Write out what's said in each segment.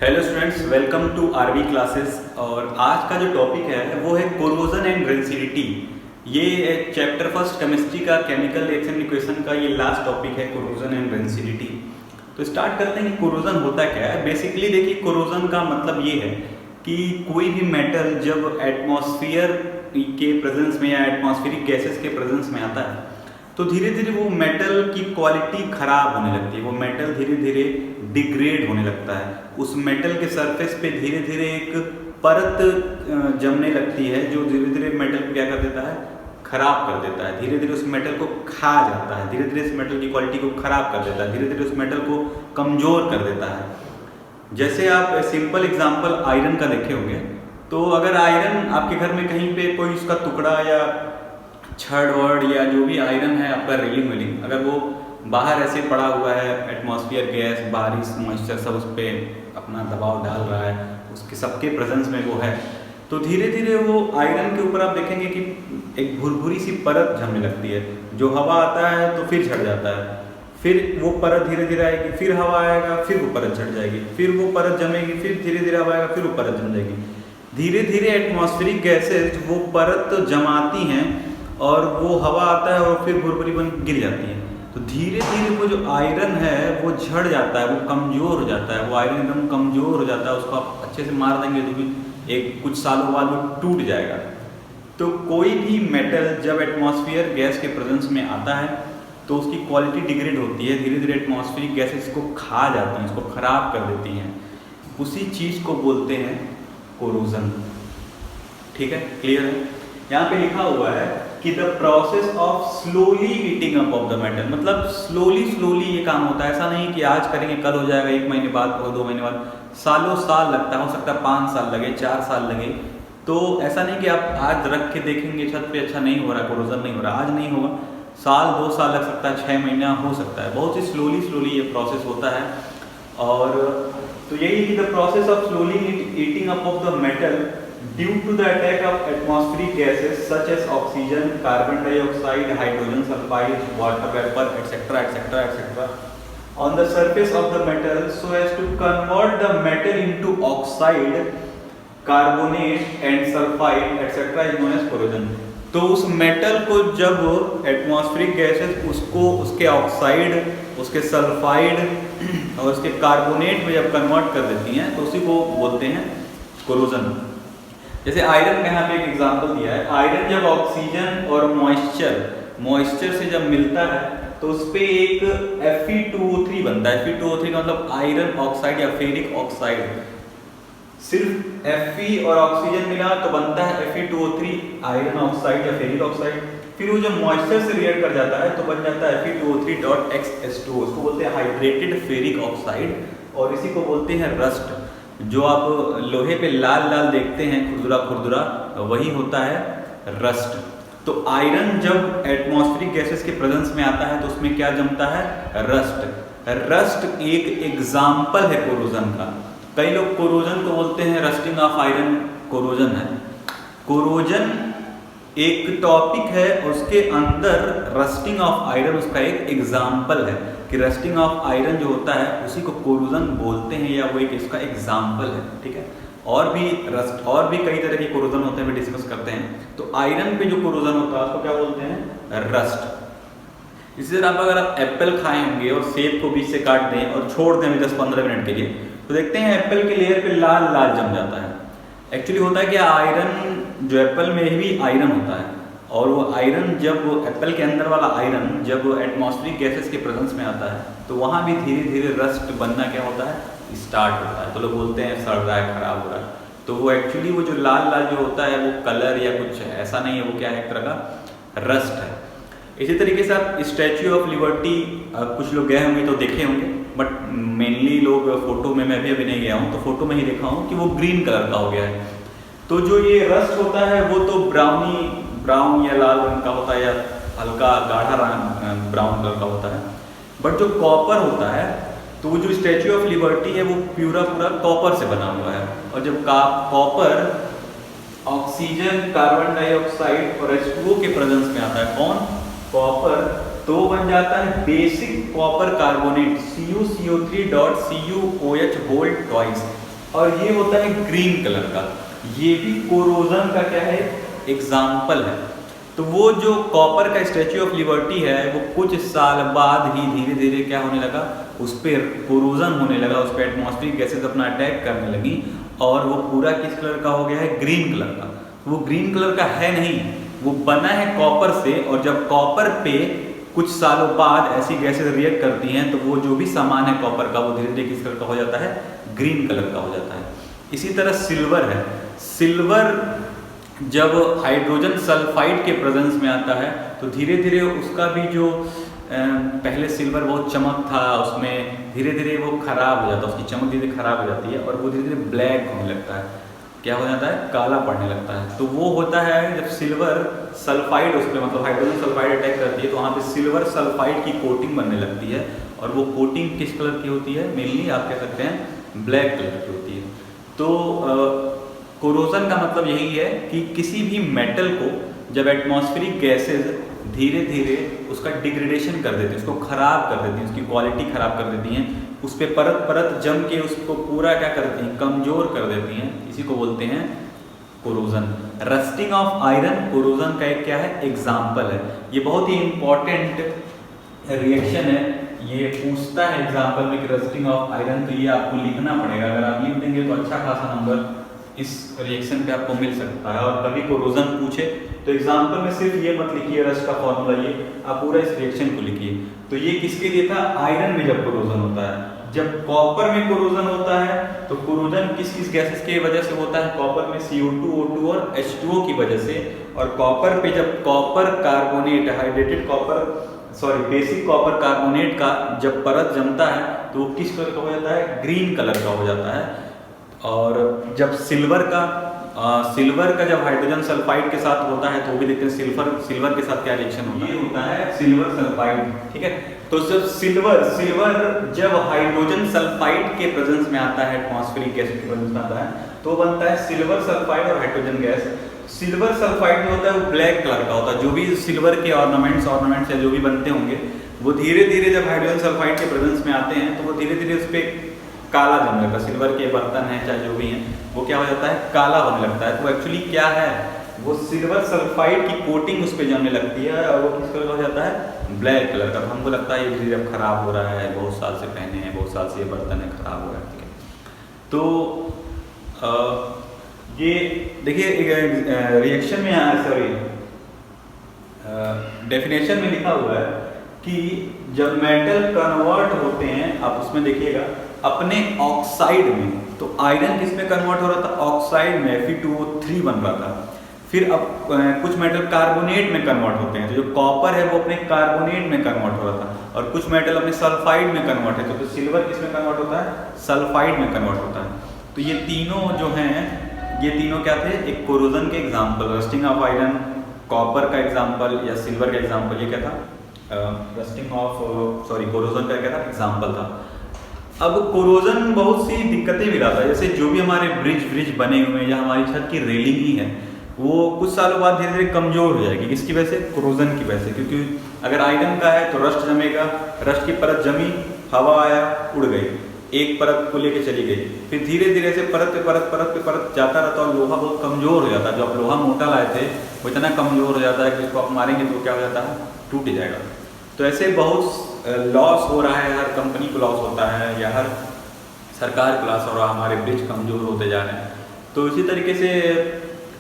Hello students, welcome to RV classes. और आज का जो टॉपिक है वो है कोरोजन एंड रेंसिडिटी। ये चैप्टर फर्स्ट केमिस्ट्री का केमिकल रिएक्शन इक्वेशन का ये लास्ट टॉपिक है, कोरोजन एंड रेंसिडिटी। तो स्टार्ट करते हैं कि कोरोजन होता क्या है। बेसिकली देखिए, कोरोजन का मतलब ये है कि कोई भी मेटल जब एटमॉस्फेयर के प्रेजेंस में या एटमॉस्फेरिक गैसेस के प्रेजेंस में आता है तो धीरे धीरे वो मेटल की क्वालिटी खराब होने लगती है। वो मेटल धीरे धीरे डिग्रेड होने लगता है। उस मेटल के सरफेस पे धीरे धीरे एक परत जमने लगती है जो धीरे धीरे मेटल को क्या कर देता है, खराब कर देता है। धीरे धीरे उस मेटल को खा जाता है, धीरे धीरे इस मेटल की क्वालिटी को खराब कर देता है, धीरे धीरे उस मेटल को कमजोर कर देता है। जैसे आप सिंपल एग्जाम्पल आयरन का देखे होंगे, तो अगर आयरन आपके घर में कहीं पे कोई उसका टुकड़ा या छड़ वड़ या जो भी आयरन है आपका रेलिंग वेलिंग, अगर वो बाहर ऐसे पड़ा हुआ है, एटमॉस्फेयर गैस, बारिश, मॉइस्चर सब उस पर अपना दबाव डाल रहा है, उसके सबके प्रेजेंस में वो है, तो धीरे धीरे वो आयरन के ऊपर आप देखेंगे कि एक भुरभुरी सी परत जमने लगती है। जो हवा आता है तो फिर झड़ जाता है, फिर वो परत धीरे धीरे आएगी, फिर हवा आएगा, फिर वो परत झड़ जाएगी, फिर वो परत जमेगी, फिर धीरे धीरे हवा आएगा, फिर वो परत जम जाएगी। धीरे धीरे एटमॉस्फेरिक गैसेज वो परत जमाती हैं और वो हवा आता है और फिर भुरभुरी बन गिर जाती है। तो धीरे धीरे वो जो आयरन है वो झड़ जाता है, वो कमज़ोर हो जाता है। वो आयरन एकदम कमज़ोर हो जाता है, उसको आप अच्छे से मार देंगे तो भी एक कुछ सालों बाद वो टूट जाएगा। तो कोई भी मेटल जब एटमॉस्फेयर गैस के प्रेजेंस में आता है तो उसकी क्वालिटी डिग्रेड होती है, धीरे धीरे एटमॉस्फेरिक गैस इसको खा जाती हैं, इसको खराब कर देती हैं। उसी चीज़ को बोलते हैं कोरोजन। ठीक है, क्लियर है। यहाँ पे लिखा हुआ है कि the process of slowly heating up of the metal, मतलब स्लोली ये काम होता है। ऐसा नहीं कि आज करेंगे कल हो जाएगा, 1 महीने बाद और 2 महीने बाद, सालों साल लगता है। हो सकता है 5 साल लगे, 4 साल लगे। तो ऐसा नहीं कि आप आज रख के देखेंगे छत पे अच्छा नहीं हो रहा, कोरोजन नहीं हो रहा, आज नहीं होगा, साल 2 साल लग सकता है, 6 महीना हो सकता है। बहुत ही स्लोली ये प्रोसेस होता है। और तो यही कि the process of slowly heating up of the metal due to the attack of atmospheric gases such as oxygen, carbon dioxide, hydrogen sulfide, water vapor, etc. on the surface of the metal so as to convert the metal into oxide, carbonate and sulfide etc. is known as corrosion। तो उस metal को जब atmospheric gases उसको उसके oxide, उसके sulphide और उसके carbonate में जब कन्वर्ट कर देती हैं तो उसी को बोलते हैं कोरोजन। जैसे आयरन का यहाँ पे एक एग्जांपल दिया है। आयरन जब ऑक्सीजन और मॉइस्चर से जब मिलता है तो उस पर एक Fe2O3 बनता है। Fe2O3 का मतलब आयरन ऑक्साइड या फेरिक ऑक्साइड। सिर्फ Fe और ऑक्सीजन मिला तो बनता है Fe2O3 आयरन ऑक्साइड या फेरिक ऑक्साइड। फिर वो जब मॉइस्चर से रिएक्ट कर जाता है तो बन जाता है Fe2O3.XH2O। उसको बोलते हैं हाइड्रेटेड फेरिक ऑक्साइड और इसी को बोलते हैं रस्ट। जो आप लोहे पे लाल लाल देखते हैं खुरदुरा, वही होता है रस्ट। तो आयरन जब एटमॉस्फेरिक गैसेस के प्रेजेंस में आता है तो उसमें क्या जमता है, रस्ट। रस्ट एक एग्जाम्पल है कोरोजन का। कई लोग कोरोजन को बोलते हैं रस्टिंग ऑफ आयरन, कोरोजन है। कोरोजन एक टॉपिक है, उसके अंदर रस्टिंग ऑफ आयरन उसका एक एग्जाम्पल है कि रस्टिंग ऑफ आयरन जो होता है उसी को कोरोजन बोलते हैं या वो एक इसका एग्जाम्पल है। ठीक है, और भी कई तरह के कोरोजन होते हैं, भी डिस्कस करते हैं। तो आयरन पे जो कोरोजन होता है उसको क्या बोलते हैं, रस्ट। इसी तरह अगर आप एप्पल खाए होंगे और सेब को बीच से काट दें और छोड़ दें 10-15 मिनट के लिए, तो देखते हैं एप्पल के लेयर पे लाल लाल जम जाता है। एक्चुअली होता है कि आयरन जो एप्पल में भी आयरन होता है, और वो आयरन जब एप्पल के अंदर वाला आयरन जब एटमॉस्फेरिक गैसेस के प्रेजेंस में आता है तो वहाँ भी धीरे धीरे रस्ट बनना क्या होता है, स्टार्ट होता है। तो लोग बोलते हैं सड़ रहा है, खराब हो रहा है। तो वो एक्चुअली वो जो लाल लाल जो होता है वो कलर या कुछ ऐसा नहीं है, वो क्या है, एक तरह का रस्ट है। इसी तरीके से आप स्टैच्यू ऑफ लिबर्टी कुछ लोग गए होंगे तो देखे होंगे, बट मेनली लोग फोटो में, मैं भी अभी नहीं गया हूँ तो फोटो में ही देखा हूँ कि वो ग्रीन कलर का हो गया है। तो जो ये रस्ट होता है वो तो ब्राउन या लाल रंग का होता है या हल्का गाढ़ा रंग ब्राउन कलर का होता है। बट जो कॉपर होता है, तो वो जो स्टैच्यू ऑफ लिबर्टी है वो पूरा कॉपर से बना हुआ है। और जब कॉपर ऑक्सीजन, कार्बन डाइऑक्साइड और H2O के प्रेजेंस में आता है, कौन, कॉपर, तो बन जाता है basic copper carbonate CuCO3.CuOH whole twice. और ये होता है ग्रीन कलर का, ये भी कोरोजन का क्या है, एग्जाम्पल है। तो वो जो कॉपर का स्टैच्यू ऑफ लिबर्टी है वो कुछ साल बाद ही धीरे धीरे क्या होने लगा, उस पर कोरोजन होने लगा, उस पर एटमॉस्फेरिक गैसेज अपना अटैक करने लगी और वो पूरा किस कलर का हो गया है, ग्रीन कलर का। वो ग्रीन कलर का है नहीं, वो बना है कॉपर से, और जब कॉपर पे कुछ सालों बाद ऐसी गैसेज रिएक्ट करती हैं तो वो जो भी सामान है कॉपर का वो धीरे धीरे किस कलर का हो जाता है, ग्रीन कलर का हो जाता है। इसी तरह सिल्वर है, सिल्वर जब हाइड्रोजन सल्फाइड के प्रेजेंस में आता है तो धीरे धीरे उसका भी जो पहले सिल्वर बहुत चमक था उसमें धीरे धीरे वो खराब हो जाता है, उसकी चमक धीरे धीरे खराब हो जाती है और वो धीरे धीरे ब्लैक होने लगता है, क्या हो जाता है, काला पड़ने लगता है। तो वो होता है जब सिल्वर सल्फाइड उस पर मतलब हाइड्रोजन सल्फाइड अटैक करती है तो वहाँ पे सिल्वर सल्फाइड की कोटिंग बनने लगती है और वो कोटिंग किस कलर की होती है, मेनली आप कह सकते हैं ब्लैक कलर की होती है। तो कोरोजन का मतलब यही है कि किसी भी मेटल को जब एटमॉस्फेरिक गैसेज धीरे धीरे उसका डिग्रेडेशन कर देती हैं, उसको खराब कर देती हैं, उसकी क्वालिटी खराब कर देती हैं, उस पर परत परत जम के उसको पूरा क्या कर देती हैं, कमज़ोर कर देती हैं, इसी को बोलते हैं corrosion. Rusting of iron corrosion का एक क्या है, एग्जाम्पल है। ये बहुत ही इंपॉर्टेंट रिएक्शन है, ये पूछता है एग्जाम्पल में कि रस्टिंग ऑफ आयरन, तो ये आपको लिखना पड़ेगा। अगर आप लिख देंगे तो अच्छा खासा नंबर इस रिएक्शन पे आपको मिल सकता है। और कभी कोरोजन पूछे तो एग्जाम्पल में सिर्फ ये मत लिखिए रस्ट का फॉर्मूला, ये आप पूरा इस रिएक्शन को लिखिए। तो ये किसके लिए था, आयरन में जब कोरोजन होता है। जब कॉपर में कोरोजन होता है तो कोरोजन किस किस गैसेस की वजह से होता है, कॉपर में CO2, O2 और H2O की वजह से। और कॉपर पे जब copper carbonate hydrated copper basic copper carbonate का जब परत जमता है तो वो किस कलर का हो जाता है, ग्रीन कलर का हो जाता है। और जब सिल्वर का जब हाइड्रोजन सल्फाइड के साथ होता है तो वो भी देखते हैं सिल्वर के साथ क्या रिएक्शन होता है, ये होता है सिल्वर सल्फाइड, ठीक है। तो जब सिल्वर जब हाइड्रोजन सल्फाइड के प्रेजेंस में आता है, एटमॉस्फेरिक गैस के प्रेजेंस में आता है तो बनता है सिल्वर सल्फाइड और हाइड्रोजन गैस। सिल्वर सल्फाइड जो होता है वो ब्लैक कलर का होता है। जो भी सिल्वर के ऑर्नामेंट्स या जो भी बनते होंगे वो धीरे धीरे जब हाइड्रोजन सल्फाइड के प्रेजेंस में आते हैं तो वो धीरे धीरे उस पर काला जमने लगता है। सिल्वर के बर्तन हैं चाहे जो भी हैं वो क्या हो जाता है, काला होने लगता है। तो एक्चुअली क्या है, वो सिल्वर सल्फाइड की कोटिंग उस पर जमने लगती है और वो किस कलर का हो जाता है, ब्लैक कलर का। तो हमको लगता है ये धीरे अब खराब हो रहा है, बहुत साल से पहने हैं, बहुत साल से ये बर्तन है, खराब हो रहा है, ठीक है। तो ये देखिए रिएक्शन में डेफिनेशन में लिखा हुआ है कि जब मेटल कन्वर्ट होते हैं, आप उसमें देखिएगा अपने ऑक्साइड में, तो आयरन किस में कन्वर्ट हो रहा था, ऑक्साइड में Fe2O3 बन रहा था। फिर अब कुछ मेटल कार्बोनेट में कन्वर्ट होते हैं, तो जो कॉपर है वो अपने कार्बोनेट में कन्वर्ट हो रहा था, और कुछ मेटल अपने सल्फाइड में कन्वर्ट है। तो सिल्वर किस में कन्वर्ट होता है, सल्फाइड में कन्वर्ट होता है। तो ये तीनों जो हैं, ये तीनों क्या थे, एक कोरोजन के example, rusting of iron copper का एग्जाम्पल या सिल्वर का एग्जाम्पल, ये क्या था, कोरोजन का क्या था, एग्जाम्पल था। अब कोरोजन बहुत सी दिक्कतें भी लाता है, जैसे जो भी हमारे ब्रिज बने हुए हैं या हमारी छत की रेलिंग ही है वो कुछ सालों बाद धीरे धीरे कमजोर हो जाएगी। किसकी वजह से, कोरोजन की वजह से। क्योंकि अगर आयरन का है तो रस्ट जमेगा, रस्ट की परत जमी, हवा आया, उड़ गई, एक परत को लेके चली गई, फिर धीरे धीरे से परत पे परत जाता रहता और लोहा बहुत कमजोर हो जाता है। जो आप लोहा मोटा लाए थे वो इतना कमजोर हो जाता है कि उसको आप मारेंगे तो क्या हो जाता है, टूट जाएगा। तो ऐसे बहुत लॉस हो रहा है, हर कंपनी को लॉस होता है या हर सरकार को लॉस हो रहा है, हमारे ब्रिज कमज़ोर होते जा रहे हैं। तो इसी तरीके से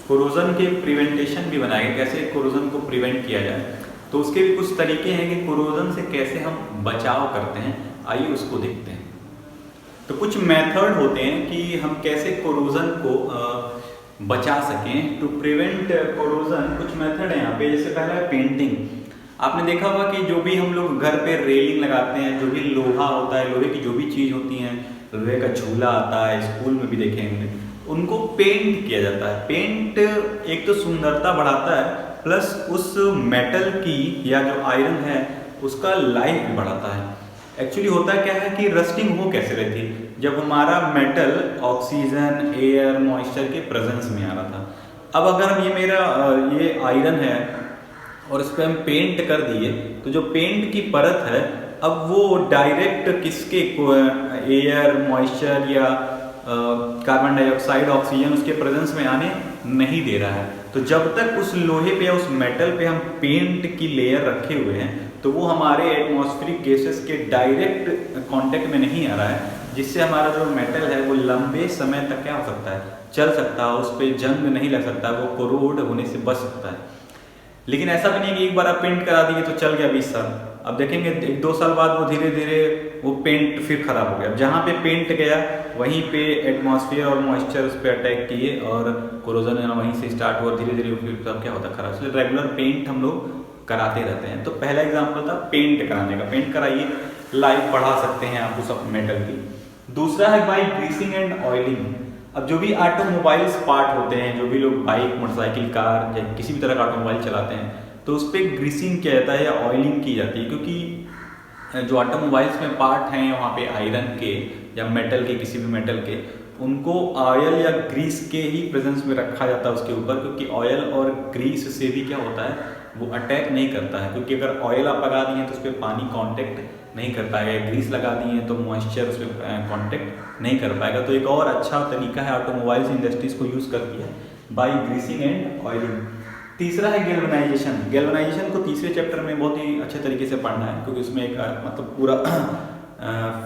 कोरोजन के प्रिवेंटेशन भी बनाए, कैसे कोरोजन को प्रिवेंट किया जाए। तो उसके भी कुछ तरीके हैं कि कोरोजन से कैसे हम बचाव करते हैं, आइए उसको देखते हैं। तो कुछ मेथड होते हैं कि हम कैसे कोरोजन को बचा सकें। टू प्रिवेंट कोरोजन कुछ मेथड है यहाँ पे। जैसे पहला है पेंटिंग। आपने देखा होगा कि जो भी हम लोग घर पे रेलिंग लगाते हैं, जो भी लोहा होता है, लोहे की जो भी चीज़ होती हैं, लोहे का झूला आता है, स्कूल में भी देखेंगे, उनको पेंट किया जाता है। पेंट एक तो सुंदरता बढ़ाता है, प्लस उस मेटल की या जो आयरन है उसका लाइफ भी बढ़ाता है। एक्चुअली होता क्या है कि रस्टिंग हो कैसे रहती है, जब हमारा मेटल ऑक्सीजन, एयर, मॉइस्चर के प्रेजेंस में आ रहा था। अब अगर हम ये आयरन है और इस पर हम पेंट कर दिए तो जो पेंट की परत है अब वो डायरेक्ट किसके एयर, मॉइस्चर या कार्बन डाइऑक्साइड ऑक्सीजन उसके प्रेजेंस में आने नहीं दे रहा है। तो जब तक उस लोहे पे या उस मेटल पे हम पेंट की लेयर रखे हुए हैं तो वो हमारे एटमॉस्फेरिक गैसेस के डायरेक्ट कांटेक्ट में नहीं आ रहा है, जिससे हमारा जो मेटल है वो लंबे समय तक क्या हो सकता है, चल सकता है, उस पर जंग नहीं लग सकता, वो कोरोड होने से बच सकता है। लेकिन ऐसा भी नहीं कि एक बार आप पेंट करा दिए तो चल गया 20 साल। अब देखेंगे 1-2 साल बाद वो धीरे धीरे वो पेंट फिर खराब हो गया। जहाँ पे पेंट गया वहीं पे एटमॉस्फेयर और मॉइस्चर उस पर अटैक किए और कोरोजन वहीं से स्टार्ट हुआ, धीरे धीरे फिर तब क्या होता है, खराब। इसलिए रेगुलर पेंट हम लोग कराते रहते हैं। तो पहला एग्जाम्पल था पेंट कराने का, पेंट कराइए, लाइफ बढ़ा सकते हैं आप उस मेटल की। दूसरा है बाई ग्रीसिंग एंड ऑयलिंग। अब जो भी ऑटोमोबाइल्स पार्ट होते हैं, जो भी लोग बाइक, मोटरसाइकिल, कार या किसी भी तरह का ऑटोमोबाइल चलाते हैं तो उस पर ग्रीसिंग किया जाता है या ऑयलिंग की जाती है, क्योंकि जो ऑटोमोबाइल्स में पार्ट हैं वहाँ पे आयरन के या मेटल के, किसी भी मेटल के, उनको ऑयल या ग्रीस के ही प्रेजेंस में रखा जाता है उसके ऊपर, क्योंकि ऑयल और ग्रीस से भी क्या होता है, वो अटैक नहीं करता है। क्योंकि अगर ऑयल आप लगा दिए तो उस पर पानी कांटेक्ट नहीं कर पाएगा, ग्रीस लगा दिए तो मॉइस्चर उस पर कांटेक्ट नहीं कर पाएगा। तो एक और अच्छा तरीका है ऑटोमोबाइल्स इंडस्ट्रीज को यूज़ करती है बाई ग्रीसिंग एंड ऑयलिंग। तीसरा है गैल्वेनाइजेशन। गैल्वेनाइजेशन को तीसरे चैप्टर में बहुत ही अच्छे तरीके से पढ़ना है, क्योंकि उसमें एक मतलब पूरा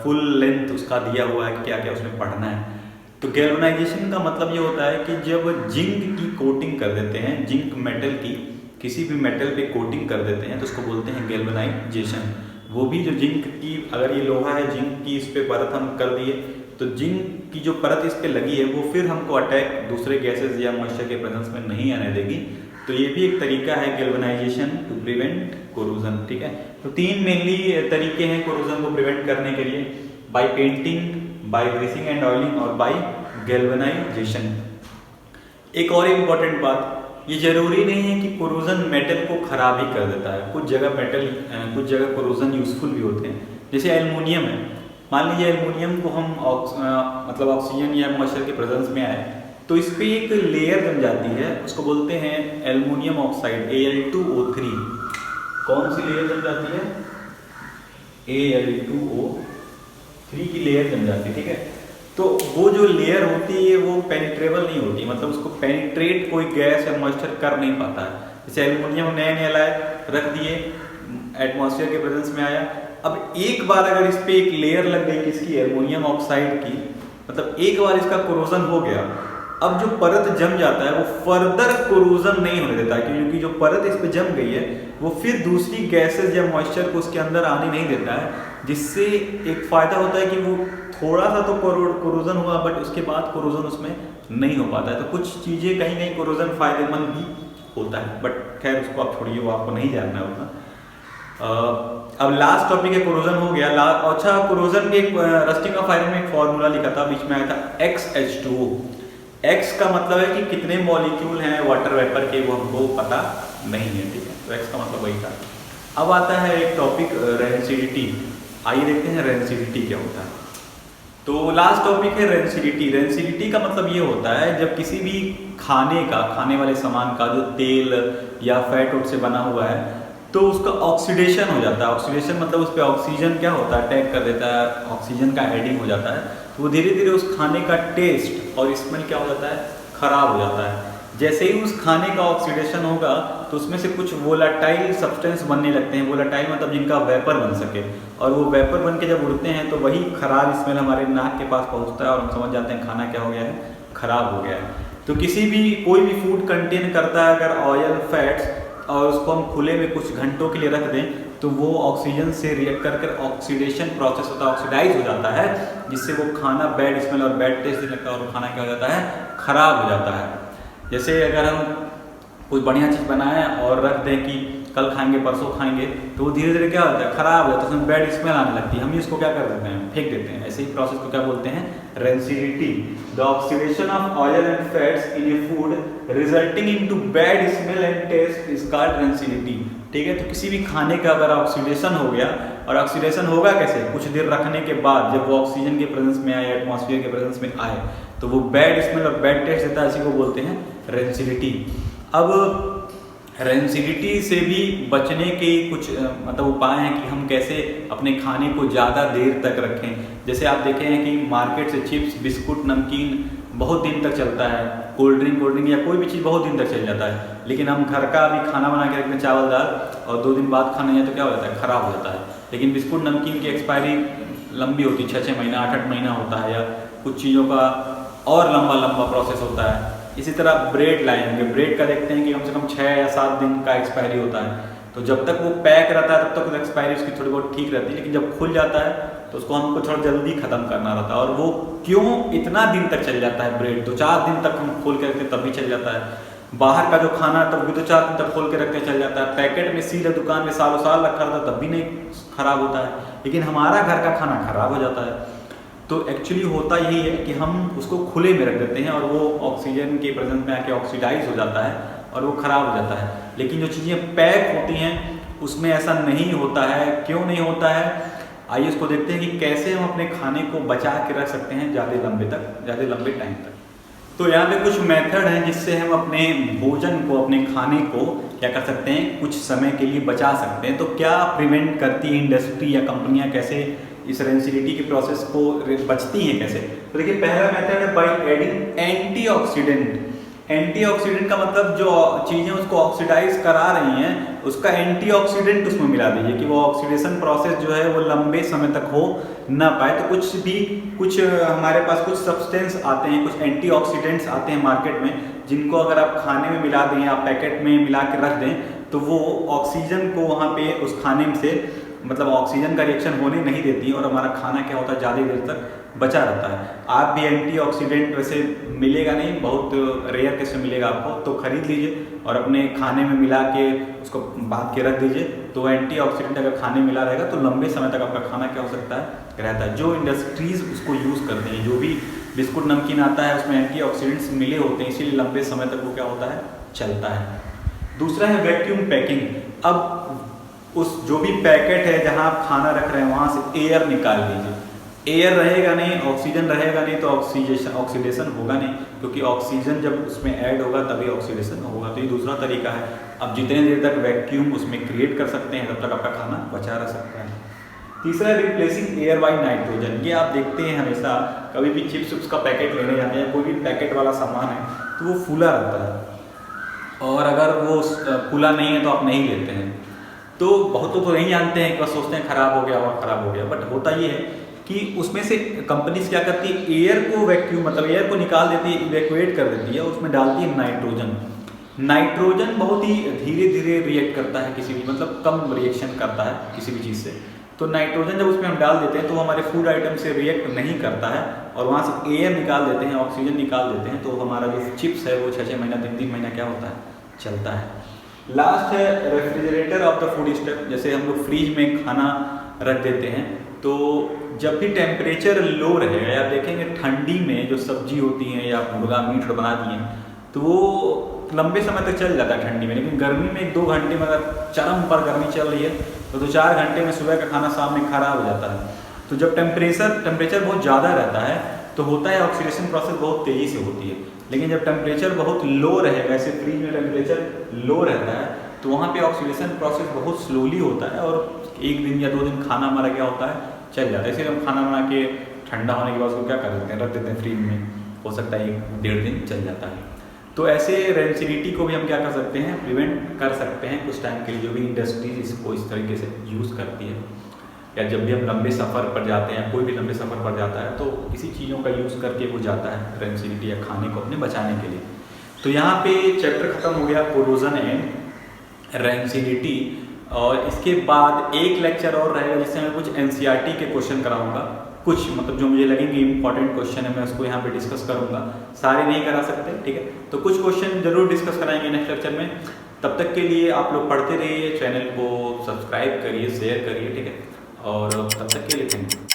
फुल लेंथ उसका दिया हुआ है कि क्या क्या उसमें पढ़ना है। तो गैल्वेनाइजेशन का मतलब ये होता है कि जब जिंक की कोटिंग कर देते हैं, जिंक मेटल की किसी भी मेटल पे कोटिंग कर देते हैं तो उसको बोलते हैं गैल्वेनाइजेशन। वो भी जो जिंक की, अगर ये लोहा है, जिंक की इस पे परत हम कर दिए तो जिंक की जो परत इस पे लगी है वो फिर हमको अटैक दूसरे गैसेस या मॉइस्चर के प्रेजेंस में नहीं आने देगी। तो ये भी एक तरीका है गैल्वेनाइजेशन टू प्रिवेंट कोरोजन। ठीक है, तो 3 मेनली तरीके हैं कोरोजन को प्रिवेंट करने के लिए, by painting, by greasing and oiling और बाय गैल्वेनाइजेशन। एक और इम्पॉर्टेंट बात, ये जरूरी नहीं है कि कोरोजन मेटल को खराब ही कर देता है। कुछ जगह कोरोजन यूजफुल भी होते हैं। जैसे एल्युमिनियम है, मान लीजिए एल्युमिनियम को हम मतलब ऑक्सीजन या मॉइस्चर के प्रेजेंस में आए तो इस पर एक लेयर जम जाती है, उसको बोलते हैं एल्युमिनियम ऑक्साइड, Al2O3। कौन सी लेयर जम जाती है? Al2O3 की लेयर जम जाती है। ठीक है, तो वो जो लेयर होती है वो पेनिट्रेबल नहीं होती, मतलब उसको पेनिट्रेट कोई गैस या मॉइस्चर कर नहीं पाता है। जैसे एल्युमिनियम नया लाए, रख दिए, एटमॉस्फेयर के प्रेजेंस में आया, अब एक बार अगर इस पे एक लेयर लग गई किसकी, एल्युमिनियम ऑक्साइड की, मतलब एक बार इसका कोरोजन हो गया, अब जो परत जम जाता है वो फर्दर कोरोजन नहीं होने देता है, क्योंकि जो परत इस पे जम गई है वो फिर दूसरी गैसेस या मॉइस्चर को उसके अंदर आने नहीं देता है, जिससे एक फायदा होता है कि वो थोड़ा सा तो कोरोजन हुआ बट उसके बाद कोरोजन उसमें नहीं हो पाता है। तो कुछ चीज़ें कहीं कहीं कोरोजन फायदेमंद भी होता है, बट खैर उसको आप छोड़िए, वो आपको नहीं जानना होगा। अब लास्ट टॉपिक है कोरोजन हो गया। अच्छा, कोरोजन के रस्टिंग ऑफ आयरन में एक फॉर्मूला लिखा था, बीच में आया था XH2O। X का मतलब है कि कितने मॉलिक्यूल हैं वाटर वेपर के, वो हमको पता नहीं है। ठीक है, तो X का मतलब वही था। अब आता है एक टॉपिक रेंसिडिटी। आइए देखते हैं रेंसिडिटी क्या होता है। तो लास्ट टॉपिक है रेंसिडिटी। रेंसिडिटी का मतलब ये होता है जब किसी भी खाने वाले सामान का जो तेल या फैट उट से बना हुआ है तो उसका ऑक्सीडेशन हो जाता है। ऑक्सीडेशन मतलब उस पर ऑक्सीजन क्या होता है, अटैक कर देता है, ऑक्सीजन का एडिंग हो जाता है, तो वो धीरे धीरे उस खाने का टेस्ट और स्मेल क्या हो जाता है, खराब हो जाता है। जैसे ही उस खाने का ऑक्सीडेशन होगा तो उसमें से कुछ वोलाटाइल सब्सटेंस बनने लगते हैं। वोलाटाइल मतलब जिनका वेपर बन सके, और वो वेपर बन के जब उड़ते हैं तो वही खराब स्मेल हमारे नाक के पास पहुंचता है और हम समझ जाते हैं खाना क्या हो गया है, खराब हो गया है। तो कोई भी फूड कंटेन करता है अगर ऑयल, फैट्स, और उसको हम खुले में कुछ घंटों के लिए रख दें तो वो ऑक्सीजन से रिएक्ट कर ऑक्सीडेशन प्रोसेस होता है, ऑक्सीडाइज हो जाता है, जिससे वो खाना बैड स्मेल और बैड टेस्ट लगता है और वो खाना क्या हो जाता है, खराब हो जाता है। जैसे अगर हम कोई बढ़िया चीज़ बनाएं और रख दें कि कल खाएंगे, परसों खाएंगे, तो वो धीरे धीरे क्या होता है, खराब हो जाता है, उसमें बैड स्मेल आने लगती है। हम इसको क्या कर देते हैं, फेंक देते हैं। ऐसे ही प्रोसेस को क्या बोलते हैं, rancidity. The oxidation of oil and fats in a food resulting into bad smell and taste is called rancidity. ठीक है, तो किसी भी खाने का अगर ऑक्सीडेशन हो गया, और ऑक्सीडेशन होगा कैसे, कुछ देर रखने के बाद जब वो ऑक्सीजन के प्रेजेंस में आए, एटमॉस्फेयर के प्रेजेंस में आए, तो वो बैड स्मेल और बैड टेस्ट देता है, इसी को बोलते हैं रेंसिडिटी। अब रेंसिडिटी से भी बचने के कुछ मतलब उपाय हैं कि हम कैसे अपने खाने को ज़्यादा देर तक रखें। जैसे आप देखें हैं कि मार्केट से चिप्स, बिस्कुट, नमकीन बहुत दिन तक चलता है, कोल्ड ड्रिंक या कोई भी चीज़ बहुत दिन तक चल जाता है। लेकिन हम घर का भी खाना बना के रखते हैं, चावल दाल, और 2 दिन बाद खाना है तो क्या हो जाता है, ख़राब हो जाता है। लेकिन बिस्कुट नमकीन की एक्सपायरी लंबी होती है, 6-6 महीना, 8-8 महीना होता है, या कुछ चीज़ों का और लंबा प्रोसेस होता है। इसी तरह ब्रेड लाएंगे, ब्रेड का देखते हैं कि कम से कम 6 या 7 दिन का एक्सपायरी होता है। तो जब तक वो पैक रहता है तब तक एक्सपायरी उसकी थोड़ी बहुत ठीक रहती है, लेकिन जब खुल जाता है तो उसको हमको थोड़ा जल्दी ख़त्म करना रहता है। और वो क्यों इतना दिन तक चल जाता है ब्रेड, तो 4 दिन तक हम खोल के रखते हैं तब भी चल जाता है। बाहर का जो खाना तब भी तो 4 दिन तक खोल के रखते चल जाता है। पैकेट में सील दुकान में सालों साल रखा रहता है तब भी नहीं खराब होता है, लेकिन हमारा घर का खाना खराब हो जाता है। तो एक्चुअली होता यही है कि हम उसको खुले में रख देते हैं और वो ऑक्सीजन के प्रेजेंस में आके ऑक्सीडाइज हो जाता है और वो ख़राब हो जाता है। लेकिन जो चीज़ें पैक होती हैं उसमें ऐसा नहीं होता है। क्यों नहीं होता है, आइए उसको देखते हैं कि कैसे हम अपने खाने को बचा के रख सकते हैं ज़्यादा लंबे टाइम तक। तो यहाँ पे कुछ मेथड हैं जिससे हम अपने भोजन को, अपने खाने को क्या कर सकते हैं, कुछ समय के लिए बचा सकते हैं। तो क्या प्रिवेंट करती है इंडस्ट्री या कंपनियाँ, कैसे इस रेंसिडिटी के प्रोसेस को बचती हैं कैसे। तो देखिए पहला मेथड है बाय एडिंग एंटीऑक्सीडेंट। एंटीऑक्सीडेंट का मतलब जो चीज़ें उसको ऑक्सीडाइज करा रही हैं उसका एंटीऑक्सीडेंट उसमें मिला दीजिए कि वो ऑक्सीडेशन प्रोसेस जो है वो लंबे समय तक हो ना पाए। तो कुछ हमारे पास कुछ सब्सटेंस आते हैं, कुछ एंटीऑक्सीडेंट्स आते हैं मार्केट में, जिनको अगर आप खाने में मिला दें, आप पैकेट में मिला के रख दें, तो वो ऑक्सीजन को वहाँ पे उस खाने से मतलब ऑक्सीजन का रिएक्शन होने नहीं देती और हमारा खाना क्या होता है ज़्यादा देर तक बचा रहता है। आप भी एंटीऑक्सीडेंट वैसे मिलेगा नहीं, बहुत रेयर केस में मिलेगा आपको, तो खरीद लीजिए और अपने खाने में मिला के उसको बांध के रख दीजिए। तो एंटीऑक्सीडेंट अगर खाने में मिला रहेगा तो लंबे समय तक आपका खाना क्या हो सकता है, रहता है। जो इंडस्ट्रीज़ उसको यूज़ करते हैं, जो भी बिस्कुट नमकीन आता है उसमें एंटीऑक्सीडेंट्स मिले होते हैं, इसीलिए लंबे समय तक वो क्या होता है, चलता है। दूसरा है वैक्यूम पैकिंग। अब उस जो भी पैकेट है जहां आप खाना रख रहे हैं वहां से एयर निकाल लीजिए। एयर रहेगा नहीं, ऑक्सीजन रहेगा नहीं तो ऑक्सीडेशन होगा नहीं, क्योंकि ऑक्सीजन जब उसमें ऐड होगा तभी ऑक्सीडेशन होगा। तो ये दूसरा तरीका है। अब जितने देर तक वैक्यूम उसमें क्रिएट कर सकते हैं तब तक आपका खाना बचा रह सकता है। तीसरा है रिप्लेसिंग एयर बाय नाइट्रोजन। ये आप देखते हैं हमेशा कभी भी चिप्स का पैकेट लेने जाते हैं, कोई भी पैकेट वाला सामान है तो वो फूला रहता है, और अगर वो फूला नहीं है तो आप नहीं लेते हैं। तो बहुत लोग तो नहीं जानते हैं कि बस सोचते हैं खराब हो गया, बट होता ये है कि उसमें से कंपनीज क्या करती है, एयर को वैक्यूम मतलब एयर को निकाल देती है, इवैक्यूएट कर देती है, उसमें डालती है नाइट्रोजन। नाइट्रोजन बहुत ही धीरे धीरे रिएक्ट करता है, किसी भी मतलब कम रिएक्शन करता है किसी भी चीज़ से। तो नाइट्रोजन जब उसमें हम डाल देते हैं तो वो हमारे फूड आइटम से रिएक्ट नहीं करता है और वहाँ से एयर निकाल देते हैं, ऑक्सीजन निकाल देते हैं, तो हमारा जो चिप्स है वो 6-6 महीना 3-3 महीना क्या होता है, चलता है। लास्ट है refrigerator of the food stuff. जैसे हम लोग फ्रीज में खाना रख देते हैं तो जब भी टेम्परेचर लो रहेगा, या देखेंगे ठंडी में जो सब्जी होती है या मुर्गा मीट बना दिए तो वो लंबे समय तक चल जाता है ठंडी में। लेकिन गर्मी में 1-2 घंटे में अगर चरम पर गर्मी चल रही है तो 2-4 घंटे में सुबह का खाना शाम में खराब हो जाता है। तो जब टेम्परेचर बहुत ज़्यादा रहता है तो होता है ऑक्सीडेशन प्रोसेस बहुत तेज़ी से होती है। लेकिन जब टेम्परेचर बहुत लो रहेगा, ऐसे फ्रीज में टेम्परेचर लो रहता है तो वहाँ पे ऑक्सीडेशन प्रोसेस बहुत स्लोली होता है और 1 दिन या 2 दिन खाना हमारा क्या होता है, चल जाता है। इसलिए हम खाना बना के ठंडा होने के बाद उसको क्या कर देते हैं, रख देते हैं फ्रीज में, हो सकता है 1-1.5 दिन चल जाता है। तो ऐसे रेंसिडिटी को भी हम क्या कर सकते हैं, प्रिवेंट कर सकते हैं कुछ टाइम के लिए। जो भी इंडस्ट्रीज इसको इस तरीके से यूज़ करती है, या जब भी हम लंबे सफ़र पर जाते हैं, कोई भी लंबे सफ़र पर जाता है तो इसी चीज़ों का यूज़ करके वो जाता है रेंसिडिटी या खाने को अपने बचाने के लिए। तो यहाँ पे चैप्टर ख़त्म हो गया कोरोजन एंड रेंसिडिटी, और इसके बाद एक लेक्चर और रहेगा जिससे मैं कुछ एनसीईआरटी के क्वेश्चन कराऊंगा। कुछ मतलब जो मुझे लगेंगे इंपॉर्टेंट क्वेश्चन है मैं उसको यहाँ पे डिस्कस करूँगा, सारे नहीं करा सकते, ठीक है। तो कुछ क्वेश्चन जरूर डिस्कस कराएंगे नेक्स्ट लेक्चर में। तब तक के लिए आप लोग पढ़ते रहिए, चैनल को सब्सक्राइब करिए, शेयर करिए, ठीक है। और तब तक के लिए थैंक यू।